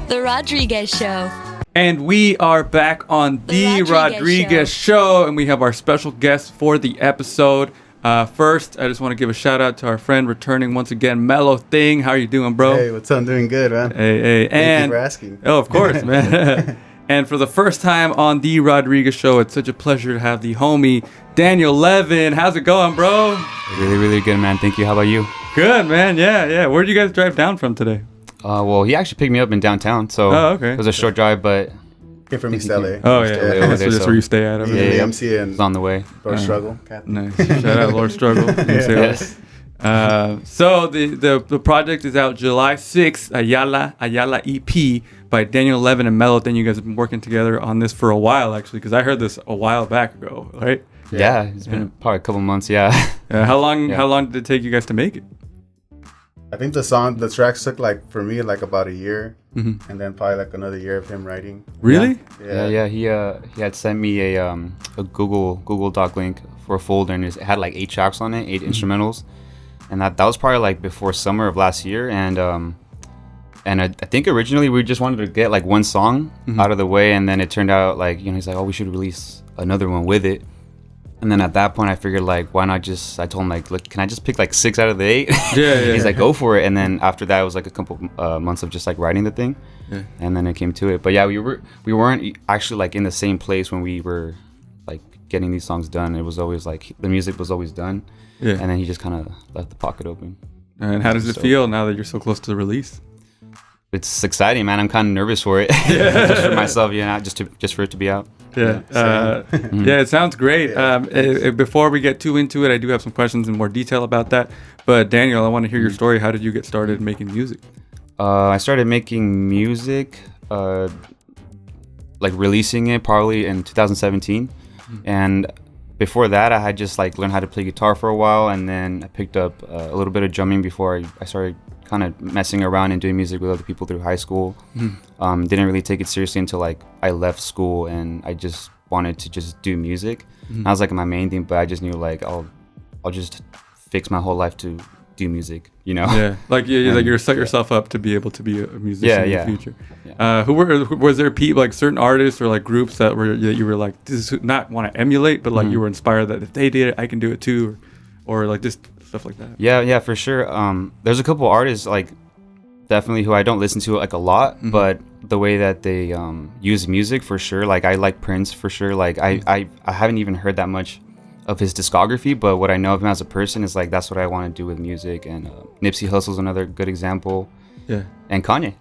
The Rodriguez Show. And we are back on the Rodriguez Show, and we have our special guest for the episode. First, I just want to give a shout out to our friend returning once again, Mellowthing. How are you doing, bro? Hey, what's up? I'm doing good, man. Hey. Thank you for asking. Oh, of course, man. And for the first time on the Rodriguez Show, it's such a pleasure to have the homie Daniel Leven. How's it going, bro? Really, really good, man. Thank you. How about you? Good, man. Yeah. Where'd you guys drive down from today? Well, he actually picked me up in downtown, so okay. It was a short drive, but Came from East LA. Oh, yeah. over there, That's where you stay at. Yeah, Yeah. MC and it's on the way. Lord Struggle. Nice. Shout out Lord Struggle. Yes. So the project is out July 6th, Ayala EP by Daniel Leven and Mellowthing. You guys have been working together on this for a while, actually, because I heard this a while back ago, right? Yeah, it's been probably a couple months, How long did it take you guys to make it? I think the tracks took like about a year, Mm-hmm. and then probably like another year of him writing. Really? Yeah. He had sent me a Google Doc link for a folder, and it had like 8 tracks on it, 8 instrumentals, and that was probably like before summer of last year, and I think originally we just wanted to get like one song out of the way, and then it turned out like, he's like, oh, we should release another one with it. And then at that point, I figured, like, why not I told him, like, look, can I just pick, like, 6 out of the 8? Yeah. He's like, go for it. And then after that, it was, like, a couple months of just, like, writing the thing. Yeah. And then it came to it. But, yeah, we weren't actually, like, in the same place when we were, like, getting these songs done. It was always, like, the music was always done. Yeah. And then he just kind of left the pocket open. And how does it feel now that you're so close to the release? It's exciting, man. I'm kind of nervous for it. Just for myself, just for it to be out. Yeah. Yeah, it sounds great. Before we get too into it, I do have some questions in more detail about that. But Daniel, I want to hear your story. How did you get started making music? I started making music, like releasing it probably in 2017. And before that, I had just like learned how to play guitar for a while. And then I picked up a little bit of drumming before I started kind of messing around and doing music with other people through high school. Didn't really take it seriously until like I left school, and I just wanted to just do music. That was like my main thing, but I just knew like I'll just fix my whole life to do music, Yeah, like you're set yourself up to be able to be a musician in the future. Yeah. Was there people, like certain artists or like groups that you were like, this is not want to emulate, but like you were inspired that if they did it, I can do it too, or like just stuff like that? Yeah, for sure. There's a couple artists like definitely who I don't listen to like a lot, but the way that they use music, for sure. Like I like Prince for sure. Like I haven't even heard that much of his discography, but what I know of him as a person is like that's what I want to do with music. And Nipsey Hussle's another good example. Yeah. And Kanye.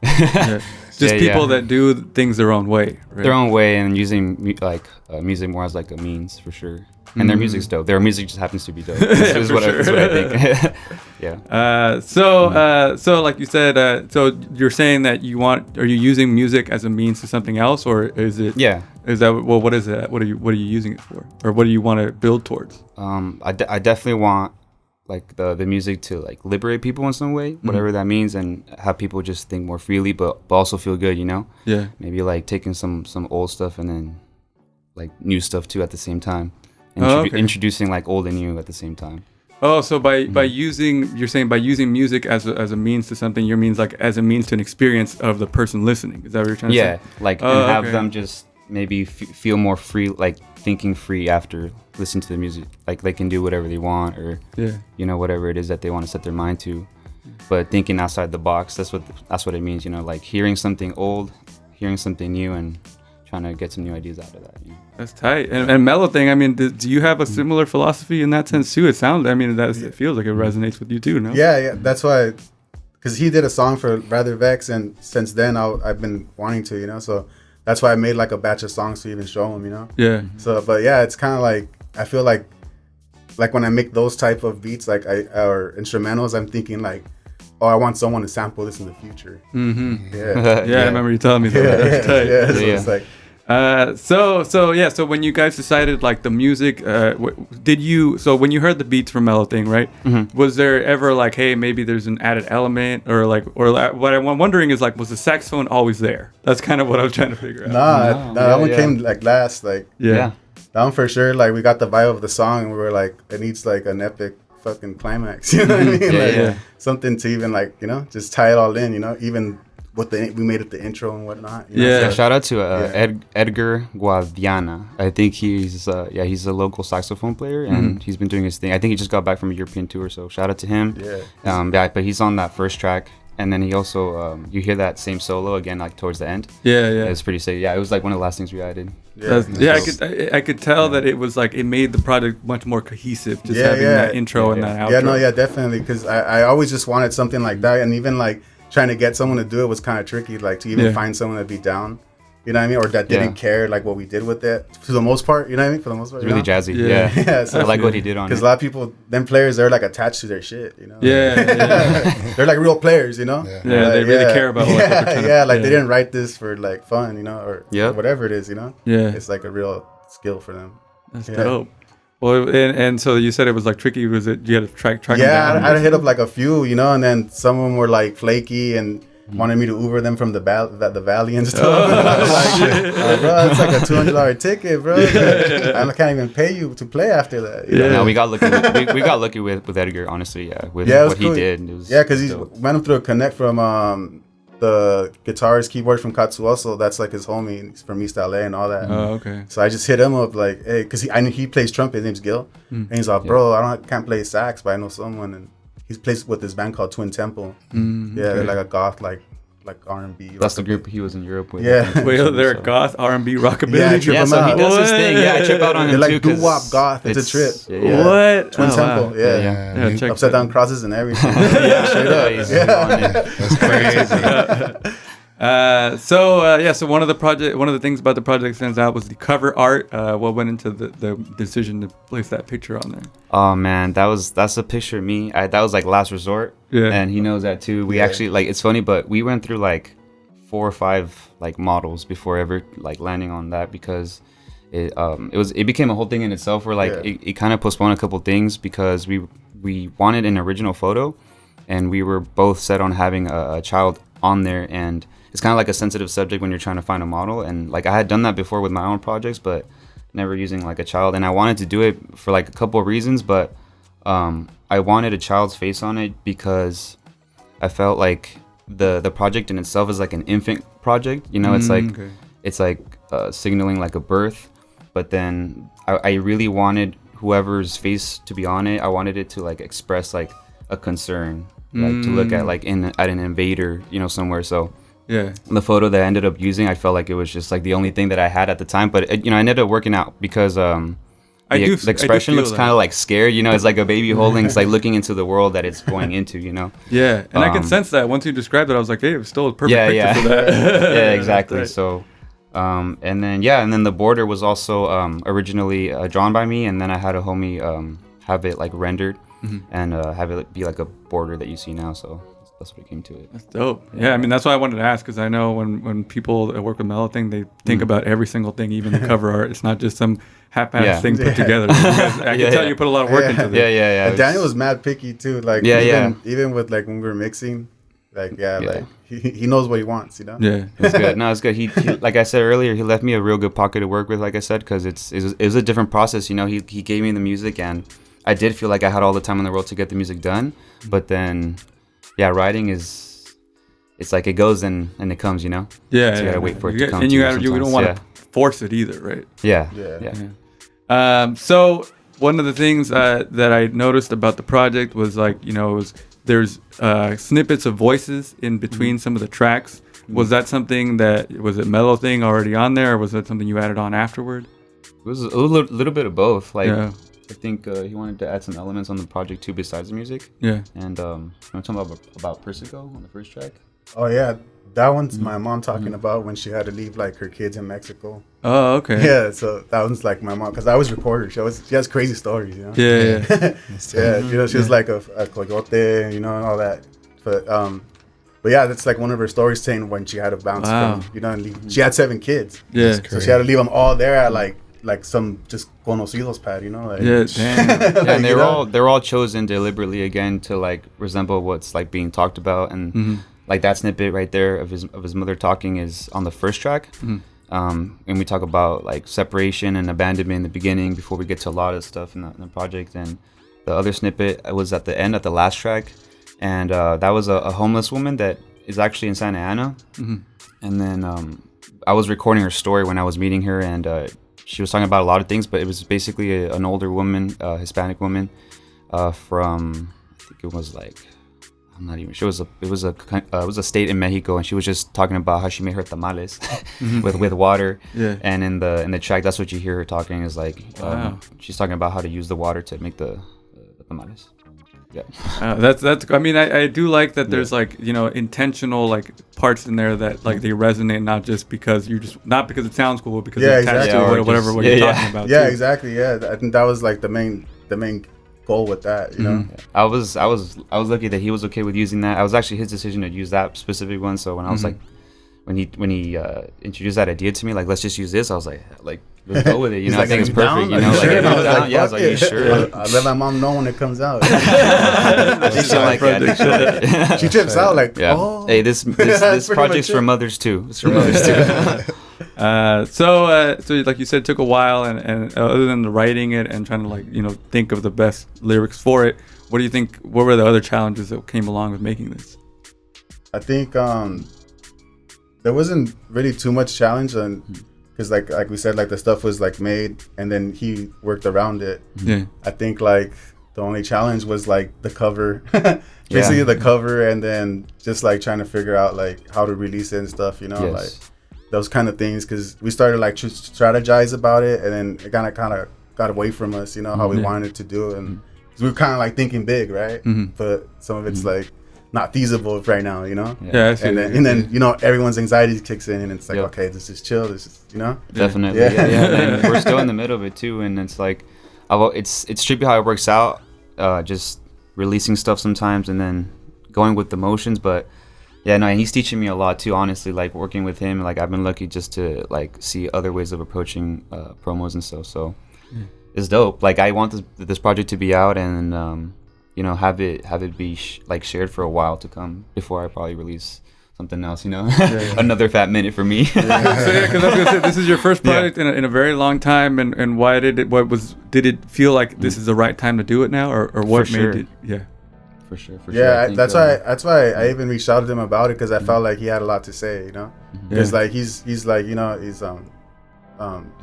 Just people that do things their own way, right? Their own way, and using music more as like a means, for sure. And their music's dope. Their music just happens to be dope. This is what I think. Yeah. So like you said, so you're saying that are you using music as a means to something else, or is it? Yeah. Is that what is it? What are you using it for, or what do you want to build towards? I definitely want like the music to like liberate people in some way, whatever that means, and have people just think more freely, but also feel good. Yeah. Maybe like taking some old stuff and then like new stuff too at the same time. Introducing like old and new at the same time. Oh, so by using music as a means to something, your means like as a means to an experience of the person listening. Is that what you're trying to say? Yeah, like and have them just maybe feel more free, like thinking free after listening to the music. Like they can do whatever they want, or whatever it is that they want to set their mind to. But thinking outside the box, that's what it means. Like hearing something old, hearing something new, and trying to get some new ideas out of that. That's tight. And Mellowthing, I mean, do you have a similar philosophy in that sense too? It feels like it resonates with you too, no? Yeah. That's why, because he did a song for Rather Vex, and since then I've been wanting to, so that's why I made like a batch of songs to even show him, Yeah. So, but yeah, it's kind of like I feel like when I make those type of beats, like or instrumentals, I'm thinking like, oh, I want someone to sample this in the future. Yeah. I remember you telling me that. That's tight. So it's like. So when you guys decided like the music, when you heard the beats from Mellowthing, right? Was there ever like, hey, maybe there's an added element, or what I'm wondering is like, was the saxophone always there? That's kind of what I was trying to figure out. That one came like last, like that one for sure. Like we got the vibe of the song, and we were like, it needs like an epic fucking climax. You know what I mean? Something to even like just tie it all in. Even we made it the intro and whatnot. Yeah. Shout out to Edgar Guadiana. I think he's a local saxophone player, and he's been doing his thing. I think he just got back from a European tour, so shout out to him. But he's on that first track, and then he also you hear that same solo again like towards the end. It's pretty sick. It was like one of the last things we added. I could tell that it was like it made the project much more cohesive, just having that intro and that outro. Definitely, because I always just wanted something like that, and even like trying to get someone to do it was kind of tricky, like to even find someone to be down, you know what I mean, or that didn't care like what we did with it for the most part, you know what I mean, for the most part. It's really jazzy. So I like what he did on it. Because a lot of people, them players, they're like attached to their shit, you know. They're like real players, you know. They really care about what they're trying to, they didn't write this for like fun, you know, or whatever it is, you know. It's like a real skill for them. That's dope. Well, and so you said it was like tricky. Was it you had to track them down? I hit up like a few, you know, and then some of them were like flaky and wanted me to Uber them from the valley and stuff. Bro, it's like a $200 ticket, bro. I can't even pay you to play after that. You know? No, we got lucky. We got lucky with Edgar, honestly. With what he did. Because he went him through a connect from the guitarist, keyboard from Katsuoso. That's like his homie. He's from East LA and all that. Oh, okay. So I just hit him up like, hey, because he plays trumpet. His name's Gil, and he's like, bro, I can't play sax, but I know someone, and he plays with this band called Twin Temple. They're like a goth like R&B. That's the group he was in Europe with. Wait, they're a goth R&B rockabilly. So he does his thing. I trip out on him too. They're like doo-wop goth. It's a trip. What? Twin Temple. Upside down crosses and everything. Straight up. That's crazy. So one of the things about the project stands out was the cover art. What went into the decision to place that picture on there? Oh man, that's a picture of me. That was like last resort. And he knows that too. We actually like, it's funny, but we went through like 4 or 5 like models before ever like landing on that, because it became a whole thing in itself, where like it kind of postponed a couple things because we wanted an original photo, and we were both set on having a child on there, and it's kind of like a sensitive subject when you're trying to find a model. And like I had done that before with my own projects, but never using like a child. And I wanted to do it for like a couple of reasons, but I wanted a child's face on it because I felt like the project in itself is like an infant project. You know, it's like signaling like a birth, but then I really wanted whoever's face to be on it. I wanted it to like express like a concern, like to look at like at an invader, you know, somewhere. So the photo that I ended up using, I felt like it was just like the only thing that I had at the time. But I ended up working out because the expression looks kind of like scared. You know, it's like a baby holding. It's like looking into the world that it's going into. You know. Yeah, and I can sense that once you described it. I was like, hey, it was still a perfect picture for that. Yeah, exactly. Right. So, and then the border was also originally drawn by me, and then I had a homie have it like rendered and have it be like a border that you see now. So that's what it came to it. That's dope. Yeah, I mean, that's why I wanted to ask, because I know when people that work with Mellowthing, they think about every single thing, even the cover art. It's not just some half-assed thing put together. I can tell you put a lot of work into this. Yeah. And Daniel was mad picky too. Like even with like when we were mixing, like like he knows what he wants, you know. Yeah, it's good. No, it's good. He like I said earlier, he left me a real good pocket to work with. Like I said, because it was a different process. You know, he gave me the music, and I did feel like I had all the time in the world to get the music done. But then, writing it's like it goes and it comes, you know. Yeah, so you gotta wait for it to come. And you don't want to force it either, right? Yeah. So one of the things that I noticed about the project was like, there's snippets of voices in between some of the tracks. Was that something was it Mellowthing already on there, or was that something you added on afterward? It was a little bit of both. Like I think he wanted to add some elements on the project too besides the music. Yeah. And I'm talking about Persico on the first track. Oh yeah, that one's my mom talking about when she had to leave like her kids in Mexico. Oh, okay. Yeah, so that one's like my mom, because I was reporter. She has crazy stories, you know. Yeah. Yeah, she was like a coyote, you know, and all that. But yeah, that's like one of her stories saying when she had to bounce from, and leave. She had 7 kids. Yeah. So she had to leave them all there at like some just conocidos pad, you know. Like, yeah, damn. And they're all chosen deliberately again to like resemble what's like being talked about, and like that snippet right there of his mother talking is on the first track. And we talk about like separation and abandonment in the beginning before we get to a lot of stuff in the project. And the other snippet was at the end, at the last track, and that was a homeless woman that is actually in Santa Ana, and then I was recording her story when I was meeting her, and she was talking about a lot of things, but it was basically an older woman, Hispanic woman, from I think it was like, I'm not even sure. It was a state in Mexico, and she was just talking about how she made her tamales with water. Yeah. And in the track, that's what you hear her talking is like, she's talking about how to use the water to make the tamales. Yeah. That's. I mean, I do like that. There's like, you know, intentional like parts in there that like they resonate, not just because not because it sounds cool, but because it's attached to whatever you're talking about. Yeah, exactly. Yeah, I think that was like the main goal with that, you know. I was lucky that he was okay with using that. I was actually his decision to use that specific one. So when I was like, when he introduced that idea to me, like, let's just use this, I was like let's go with it. You know, I think it's perfect. You know, I was like, you sure? I let my mom know when it comes out. She trips out like, oh, hey, this project's for mothers too. It's for mothers too. So like you said, it took a while, and other than the writing it and trying to like, you know, think of the best lyrics for it, what do you think? What were the other challenges that came along with making this? I think there wasn't really too much challenge, and because like we said, like the stuff was like made, and then he worked around it. Yeah. I think like the only challenge was like the cover, basically the cover, and then just like trying to figure out like how to release it and stuff, you know, like those kind of things, because we started like to strategize about it, and then it kind of got away from us, you know, how we wanted to do it, and we were kind of like thinking big, right? But some of it's like not feasible right now, you know. Yeah. And then you know, everyone's anxiety kicks in, and it's like, okay, this is chill, this is, you know. Definitely. And we're still in the middle of it too, and it's like, it's trippy how it works out, just releasing stuff sometimes and then going with the motions, but. Yeah, no, and he's teaching me a lot too, honestly, like working with him, like I've been lucky just to like see other ways of approaching promos and stuff, so it's dope. Like I want this project to be out and you know, have it be like shared for a while to come before I probably release something else, you know. Another fat minute for me. So yeah, because I was gonna say, this is your first project in a very long time, and why did it feel like this is the right time to do it now, or what made it? For sure. Yeah, that's why I even reached out to him about it, because I felt like he had a lot to say, you know. Because like he's like, you know, he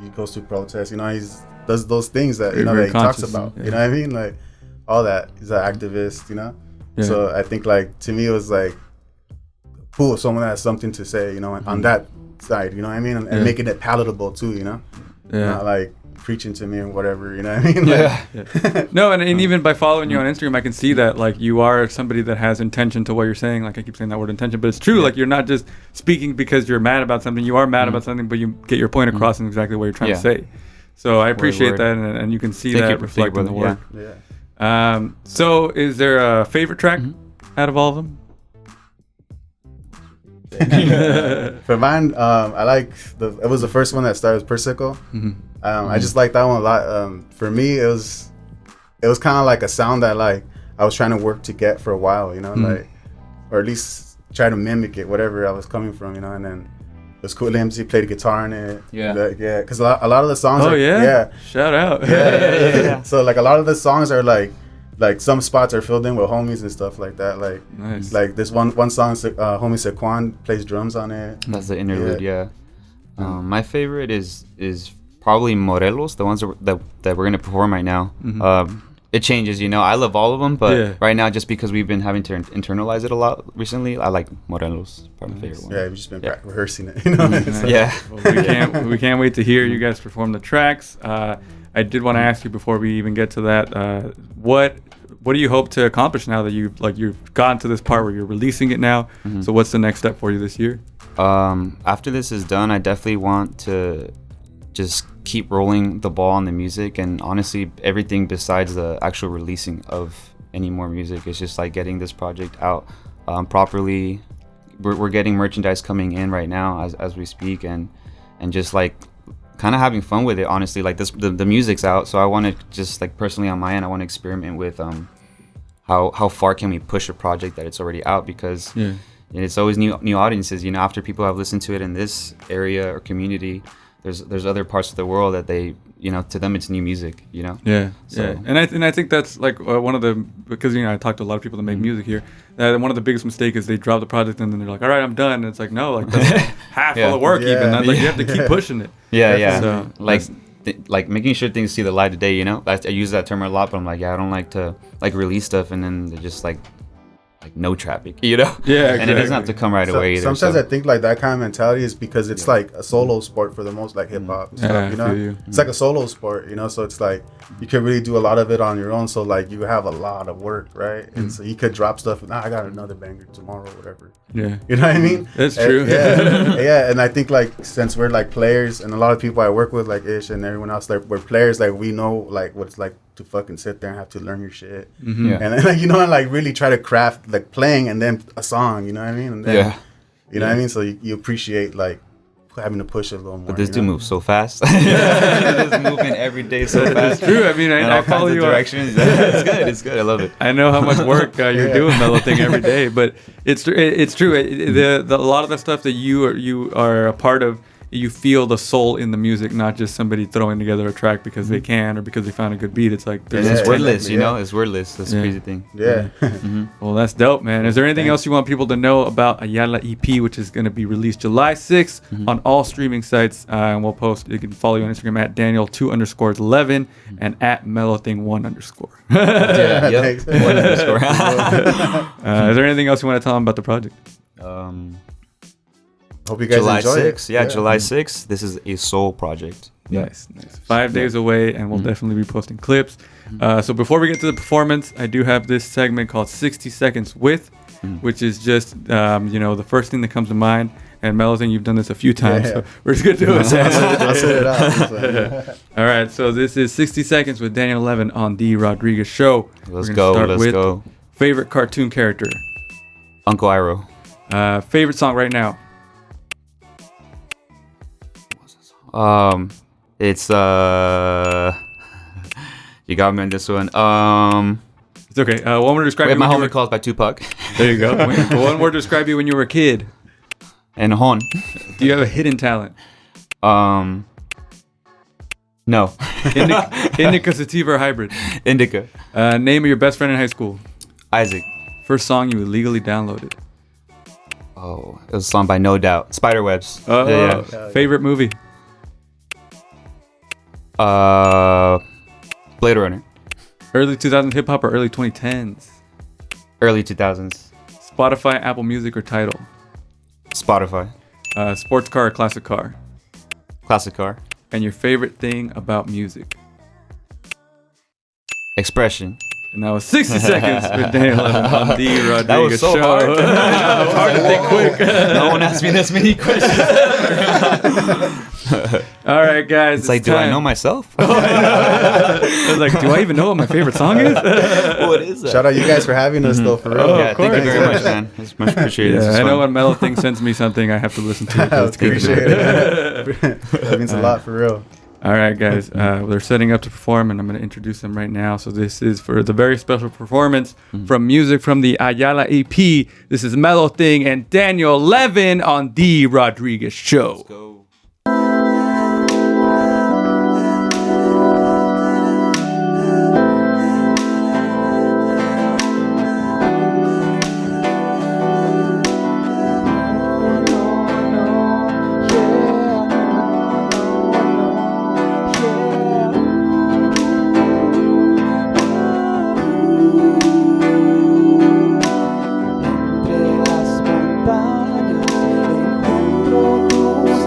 goes to protests, you know, does those things that, you know, that he talks about, you know what I mean, like all that. He's an activist, you know. So I think like to me it was like cool, someone that has something to say, you know, on that side, you know what I mean, and making it palatable too, you know, not like preaching to me and whatever, you know what I mean? Like, No, and even by following you on Instagram, I can see that like you are somebody that has intention to what you're saying. Like I keep saying that word intention, but it's true. Like you're not just speaking because you're mad about something. You are mad about something, but you get your point across in exactly what you're trying to say. So I appreciate that, and you can see that reflected in the work. So is there a favorite track out of all of them? For mine, I like it was the first one that started with Persicle. I just like that one a lot. For me, it was kind of like a sound that like I was trying to work to get for a while, you know, like, or at least try to mimic it, whatever I was coming from, you know. And then it was cool. MC played guitar in it. Because a lot of the songs. Shout out. So like a lot of the songs are like some spots are filled in with homies and stuff like that. Like like this one song, homie Saquon plays drums on it. That's the interlude. My favorite is probably Morelos, the ones that we're gonna perform right now. It changes, you know. I love all of them, but right now, just because we've been having to internalize it a lot recently, I like Morelos, probably my favorite one. Yeah, we've just been rehearsing it, you know. Well, we can't wait to hear you guys perform the tracks. I did want to ask you before we even get to that, what do you hope to accomplish now that you've gotten to this part where you're releasing it now? So what's the next step for you this year? After this is done, I definitely want to just keep rolling the ball on the music, and honestly everything besides the actual releasing of any more music. It's just like getting this project out properly. We're getting merchandise coming in right now as we speak, and just like kind of having fun with it, honestly. Like the music's out, so I want to just like personally on my end, I want to experiment with how far can we push a project that it's already out, because it's always new audiences, you know. After people have listened to it in this area or community, there's other parts of the world that they to them it's new music, Yeah, So- yeah, and I think that's like one of the, because I talk to a lot of people that make music here. One of the biggest mistakes is they drop the project and then they're like, all right, I'm done. And it's like, no, like that's half Yeah. of the work Yeah. even. That's like you have to keep pushing it. Yeah. So, Like like making sure things see the light of day, I use that term a lot, but I'm like, I don't like to like release stuff and then they're just like no traffic, Yeah, and it doesn't exactly. have to come right away either. Sometimes so. I think like that kind of mentality is because it's like a solo sport for the most, like hip hop and Yeah, stuff, I you know. feel you. It's like a solo sport, so it's like you can really do a lot of it on your own. So like you have a lot of work, right? And so you could drop stuff. I got another banger tomorrow, or whatever. Yeah, You know what I mean? that's And- true. Yeah. And I think like since we're like players, and a lot of people I work with, like Ish and everyone else, like we're players, like we know like what it's like to fucking sit there and have to learn your shit, Mm-hmm. Yeah. and then and like really try to craft like playing and then a song. You know what I mean? And then, Yeah. You know what I mean? So you appreciate like having to push it a little more. But this you dude know? moves so fast. Just moving every day so fast. It's true. I mean, In I all follow kinds of you on, directions. It's good. I love it. I know how much work you're Yeah. doing Mellowthing every day, but it's true. A lot of the stuff that you are a part of, you feel the soul in the music, not just somebody throwing together a track because they can or because they found a good beat. It's like there's Yeah, It's this wordless, exactly, you yeah. know. It's wordless. That's Yeah. the crazy thing. Yeah. Well, that's dope, man. Is there anything else you want people to know about Ayala EP, which is going to be released July 6th on all streaming sites? And we'll post. You can follow you on Instagram at Daniel2_11 and at Mellowthing1_. Yeah. Yep. Thanks. One underscore. Is there anything else you want to tell them about the project? Hope you guys July enjoy 6th. it. Yeah, July 6th. This is a soul project. Nice. 5 days away, and we'll definitely be posting clips. So before we get to the performance, I do have this segment called 60 Seconds With, which is just, the first thing that comes to mind. And Mellowthing, you've done this a few times, Yeah. so we're just going to do it. I'll set it out. All right, so this is 60 Seconds with Daniel Leven on The Rodriguez Show. Let's We're go. gonna start Let's with go. Favorite cartoon character? Uncle Iroh. Favorite song right now? It's you got me on this one. It's okay. One word to describe Wait, you my when you homie were... calls by Tupac. There you go. One word to describe you when you were a kid. And Hon. Do you have a hidden talent? No. Indica, sativa, or hybrid? Indica. Name of your best friend in high school? Isaac. First song you illegally downloaded? Oh, it was a song by No Doubt. Spiderwebs. Oh, Yeah. favorite movie? Blade Runner. Early 2000s hip hop or early 2010s? Early 2000s. Spotify, Apple Music, or Tidal? Sports Sports car or classic car? Classic car. And your favorite thing about music? Expression. And that was 60 seconds with Daniel Leven on The Rodriguez That was so Show. hard. It's hard to think quick. No one asked me this many questions. All right, guys. It's like, do I know myself? I was like, do I even know what my favorite song is? What is that? Shout out you guys for having us though, for real. Oh, Yeah, of thank you course. very much, man. It's much appreciated. This is Yeah, I know fun. when Mellowthing sends me something, I have to listen to it. 'cause I it's good. appreciate it. That means a lot for real. All right, guys. They're setting up to perform, and I'm going to introduce them right now. So this is for the very special performance from music from the Ayala EP. This is Mellowthing and Daniel Leven on The Rodriguez Show. Go. Entre las montañas encuentro tus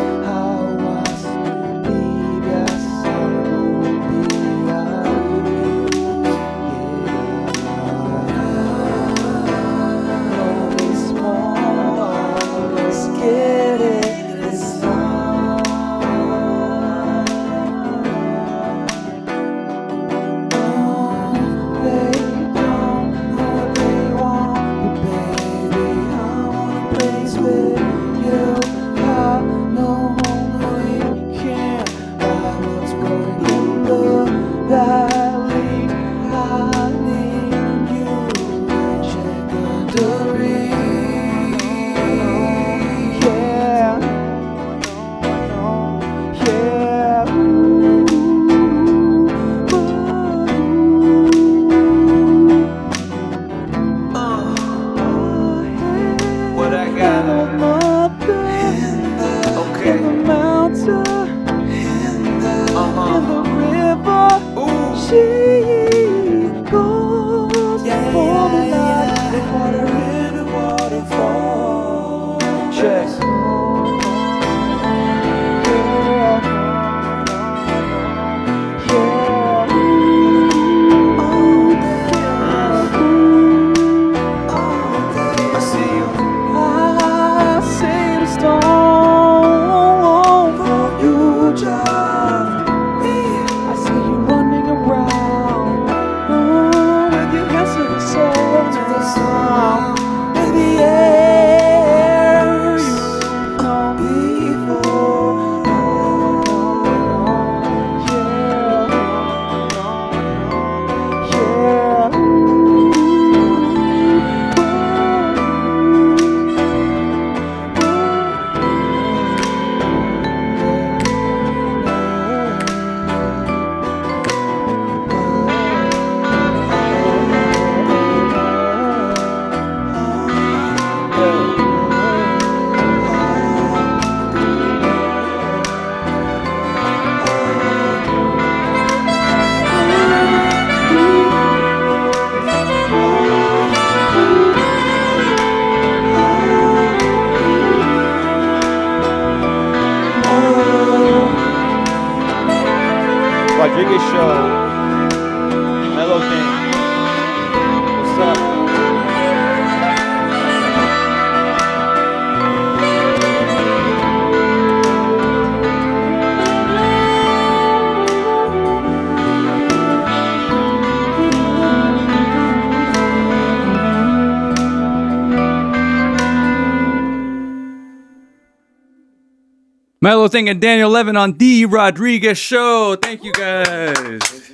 Rodriguez Show. Mellowthing. What's up? Mellowthing and Daniel Leven on the Rodriguez Show. Thank you guys.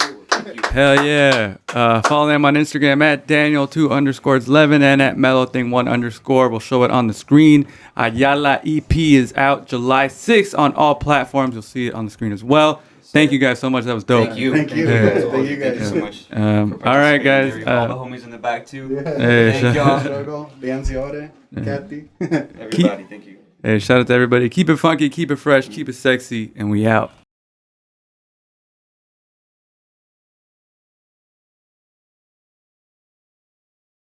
Hell yeah. Follow them on Instagram at Daniel2_Leven and at Mellowthing1_. We'll show it on the screen. Ayala EP is out July 6th on all platforms. You'll see it on the screen as well. Thank you guys so much. That was dope. Thank you. Thank you. Yeah. Thank you guys. Thank you so much. All right, guys. All the homies in the back too. Hey, Thank y'all. Struggle, Leonciore, Kathy. Everybody, thank you. Hey, shout out to everybody. Keep it funky, keep it fresh, keep it sexy, and we out.